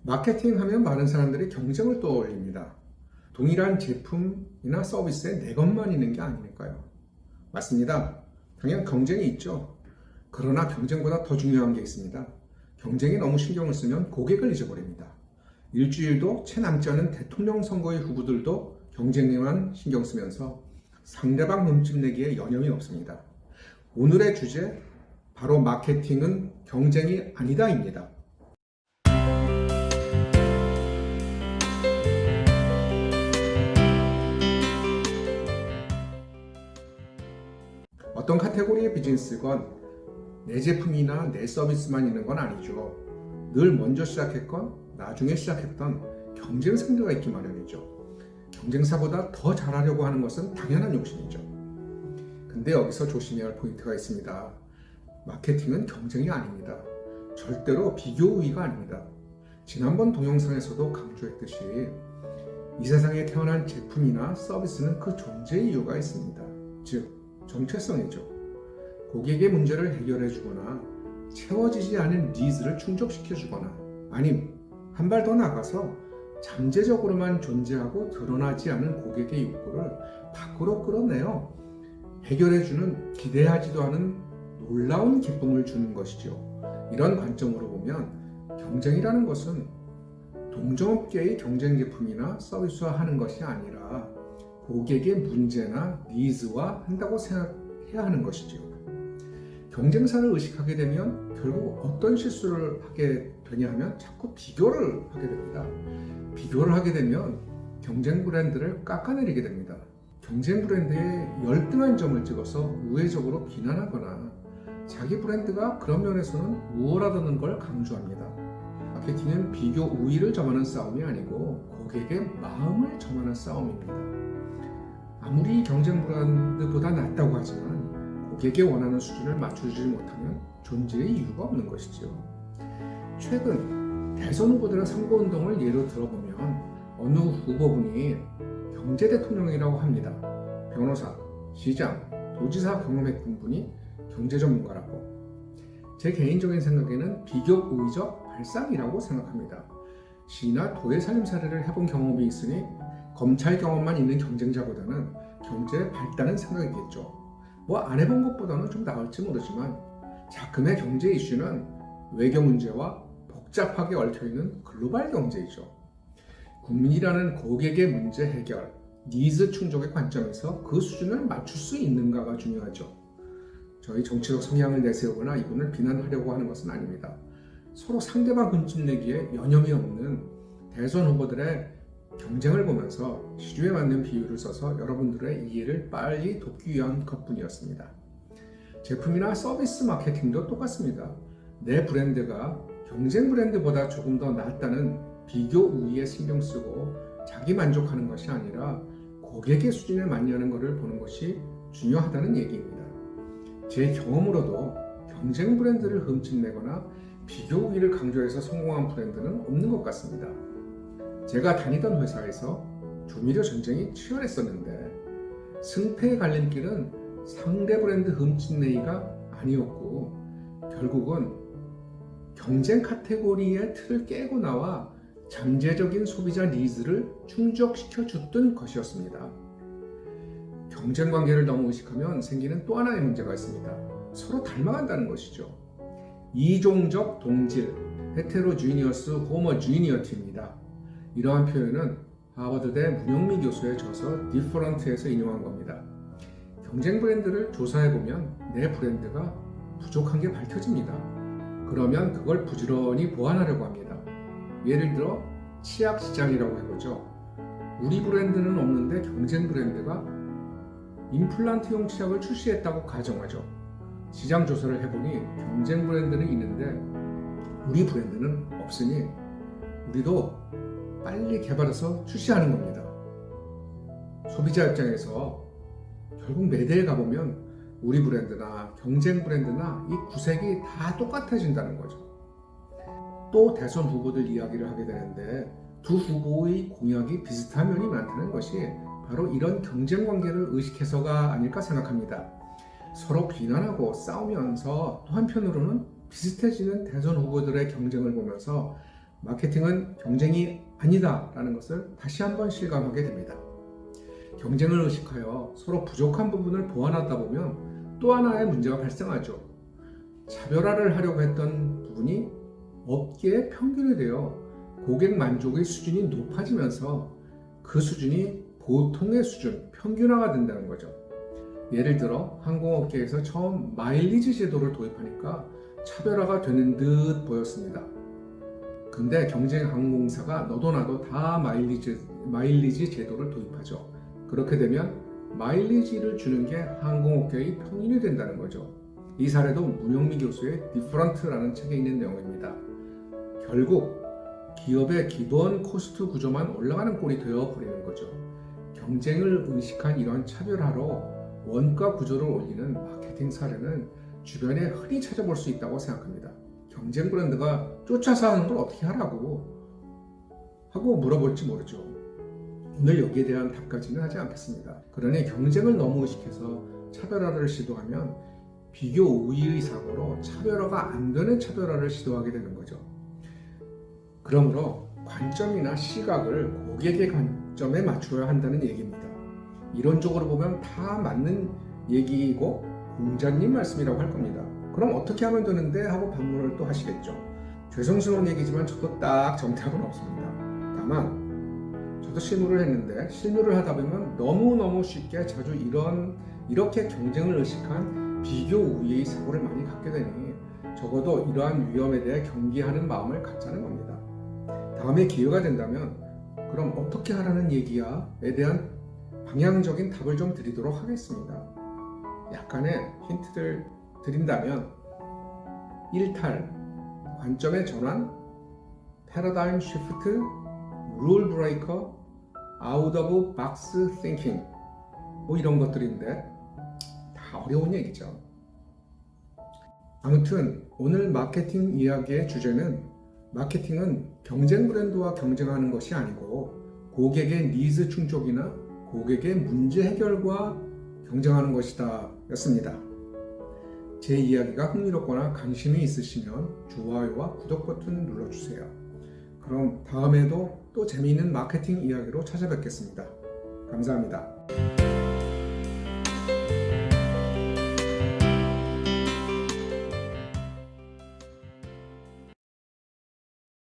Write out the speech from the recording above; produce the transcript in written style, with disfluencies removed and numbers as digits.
마케팅 하면 많은 사람들이 경쟁을 떠올립니다. 동일한 제품이나 서비스에 내 것만 있는 게 아니니까요. 맞습니다. 당연 경쟁이 있죠. 그러나 경쟁보다 더 중요한 게 있습니다. 경쟁에 너무 신경을 쓰면 고객을 잊어버립니다. 일주일도 채 남지 않은 대통령 선거의 후보들도 경쟁에만 신경 쓰면서 상대방 흠집내기에 여념이 없습니다. 오늘의 주제, 바로 마케팅은 경쟁이 아니다입니다. 어떤 카테고리의 비즈니스건 내 제품이나 내 서비스만 있는 건 아니죠. 늘 먼저 시작했건 나중에 시작했던 경쟁 상대가 있기 마련이죠. 경쟁사보다 더 잘하려고 하는 것은 당연한 욕심이죠. 근데 여기서 조심해야 할 포인트가 있습니다. 마케팅은 경쟁이 아닙니다. 절대로 비교 우위가 아닙니다. 지난번 동영상에서도 강조했듯이 이 세상에 태어난 제품이나 서비스는 그 존재의 이유가 있습니다. 즉, 정체성이죠. 고객의 문제를 해결해 주거나 채워지지 않은 니즈를 충족시켜 주거나 아님 한 발 더 나가서 잠재적으로만 존재하고 드러나지 않은 고객의 욕구를 밖으로 끌어내어 해결해 주는 기대하지도 않은 놀라운 기쁨을 주는 것이죠. 이런 관점으로 보면 경쟁이라는 것은 동종업계의 경쟁 제품이나 서비스와 하는 것이 아니라 고객의 문제나 니즈와 한다고 생각해야 하는 것이죠. 경쟁사를 의식하게 되면 결국 어떤 실수를 하게 되냐 하면 자꾸 비교를 하게 됩니다. 비교를 하게 되면 경쟁 브랜드를 깎아내리게 됩니다. 경쟁 브랜드의 열등한 점을 찍어서 우회적으로 비난하거나 자기 브랜드가 그런 면에서는 우월하다는 걸 강조합니다. 마케팅은 비교 우위를 점하는 싸움이 아니고 고객의 마음을 점하는 싸움입니다. 아무리 경쟁 브랜드보다 낫다고 하지만 고객의 원하는 수준을 맞춰주지 못하면 존재의 이유가 없는 것이죠. 최근 대선 후보들의 선거운동을 예로 들어보면 어느 후보분이 경제 대통령이라고 합니다. 변호사, 시장, 도지사 경험했던 분이 경제 전문가라고. 제 개인적인 생각에는 비교 우위적 발상이라고 생각합니다. 시나 도의 살림 사례를 해본 경험이 있으니 검찰 경험만 있는 경쟁자보다는 경제에 밝다는 생각이겠죠. 뭐 안 해본 것보다는 좀 나을지 모르지만 자금의 경제 이슈는 외교 문제와 복잡하게 얽혀있는 글로벌 경제이죠. 국민이라는 고객의 문제 해결, 니즈 충족의 관점에서 그 수준을 맞출 수 있는가가 중요하죠. 저희 정치적 성향을 내세우거나 이분을 비난하려고 하는 것은 아닙니다. 서로 상대방 흠집내기에 여념이 없는 대선 후보들의 경쟁을 보면서 시류에 맞는 비유를 써서 여러분들의 이해를 빨리 돕기 위한 것뿐이었습니다. 제품이나 서비스 마케팅도 똑같습니다. 내 브랜드가 경쟁 브랜드보다 조금 더 낫다는 비교 우위에 신경 쓰고 자기 만족하는 것이 아니라 고객의 수준에 맞냐는 것을 보는 것이 중요하다는 얘기입니다. 제 경험으로도 경쟁 브랜드를 흠집내거나 비교 우위를 강조해서 성공한 브랜드는 없는 것 같습니다. 제가 다니던 회사에서 조미료 전쟁이 치열했었는데 승패의 갈림길은 상대 브랜드 흠집내기가 아니었고 결국은 경쟁 카테고리의 틀을 깨고 나와 잠재적인 소비자 니즈를 충족시켜 줬던 것이었습니다. 경쟁 관계를 너무 의식하면 생기는 또 하나의 문제가 있습니다. 서로 닮아간다는 것이죠. 이종적 동질, 헤테로지니어스 호모지니어티입니다. 이러한 표현은 하버드대 문영미 교수의 저서 디퍼런트에서 인용한 겁니다. 경쟁 브랜드를 조사해보면 내 브랜드가 부족한 게 밝혀집니다. 그러면 그걸 부지런히 보완하려고 합니다. 예를 들어 치약 시장이라고 해보죠. 우리 브랜드는 없는데 경쟁 브랜드가 임플란트용 치약을 출시했다고 가정하죠. 시장 조사를 해보니 경쟁 브랜드는 있는데 우리 브랜드는 없으니 우리도 빨리 개발해서 출시하는 겁니다. 소비자 입장에서 결국 매대에 가보면 우리 브랜드나 경쟁 브랜드나 이 구색이 다 똑같아진다는 거죠. 또 대선 후보들 이야기를 하게 되는데 두 후보의 공약이 비슷한 면이 많다는 것이 바로 이런 경쟁 관계를 의식해서가 아닐까 생각합니다. 서로 비난하고 싸우면서 또 한편으로는 비슷해지는 대선 후보들의 경쟁을 보면서 마케팅은 경쟁이 아니다라는 것을 다시 한번 실감하게 됩니다. 경쟁을 의식하여 서로 부족한 부분을 보완하다 보면 또 하나의 문제가 발생하죠. 차별화를 하려고 했던 부분이 업계의 평균이 되어 고객 만족의 수준이 높아지면서 그 수준이 보통의 수준, 평균화가 된다는 거죠. 예를 들어 항공업계에서 처음 마일리지 제도를 도입하니까 차별화가 되는 듯 보였습니다. 근데 경쟁 항공사가 너도 나도 다 마일리지 제도를 도입하죠. 그렇게 되면 마일리지를 주는 게 항공업계의 평균이 된다는 거죠. 이 사례도 문영미 교수의 디퍼런트라는 책에 있는 내용입니다. 결국 기업의 기본 코스트 구조만 올라가는 꼴이 되어버리는 거죠. 경쟁을 의식한 이러한 차별화로 원가 구조를 올리는 마케팅 사례는 주변에 흔히 찾아볼 수 있다고 생각합니다. 경쟁 브랜드가 쫓아서 하는 걸 어떻게 하라고 하고 물어볼지 모르죠. 오늘 여기에 대한 답까지는 하지 않겠습니다. 그러니 경쟁을 너무 의식해서 차별화를 시도하면 비교 우위의 사고로 차별화가 안 되는 차별화를 시도하게 되는 거죠. 그러므로 관점이나 시각을 고객의 관점에 맞춰야 한다는 얘기입니다. 이론적으로 보면 다 맞는 얘기이고 공자님 말씀이라고 할 겁니다. 그럼 어떻게 하면 되는데 하고 반문을 또 하시겠죠. 죄송스러운 얘기지만 저도 딱 정답은 없습니다. 다만 저도 실무를 했는데 실무를 하다 보면 너무너무 쉽게 자주 이렇게 경쟁을 의식한 비교 우위의 사고를 많이 갖게 되니 적어도 이러한 위험에 대해 경계하는 마음을 갖자는 겁니다. 다음에 기회가 된다면 그럼 어떻게 하라는 얘기야에 대한 방향적인 답을 좀 드리도록 하겠습니다. 약간의 힌트를 드린다면 일탈, 관점의 전환, 패러다임 시프트, 룰 브레이커, 아웃 오브 박스 띵킹 뭐 이런 것들인데 다 어려운 얘기죠. 아무튼 오늘 마케팅 이야기의 주제는 마케팅은 경쟁 브랜드와 경쟁하는 것이 아니고 고객의 니즈 충족이나 고객의 문제 해결과 경쟁하는 것이다 였습니다. 제 이야기가 흥미롭거나 관심이 있으시면 좋아요와 구독 버튼 눌러주세요. 그럼 다음에도 또 재미있는 마케팅 이야기로 찾아뵙겠습니다. 감사합니다.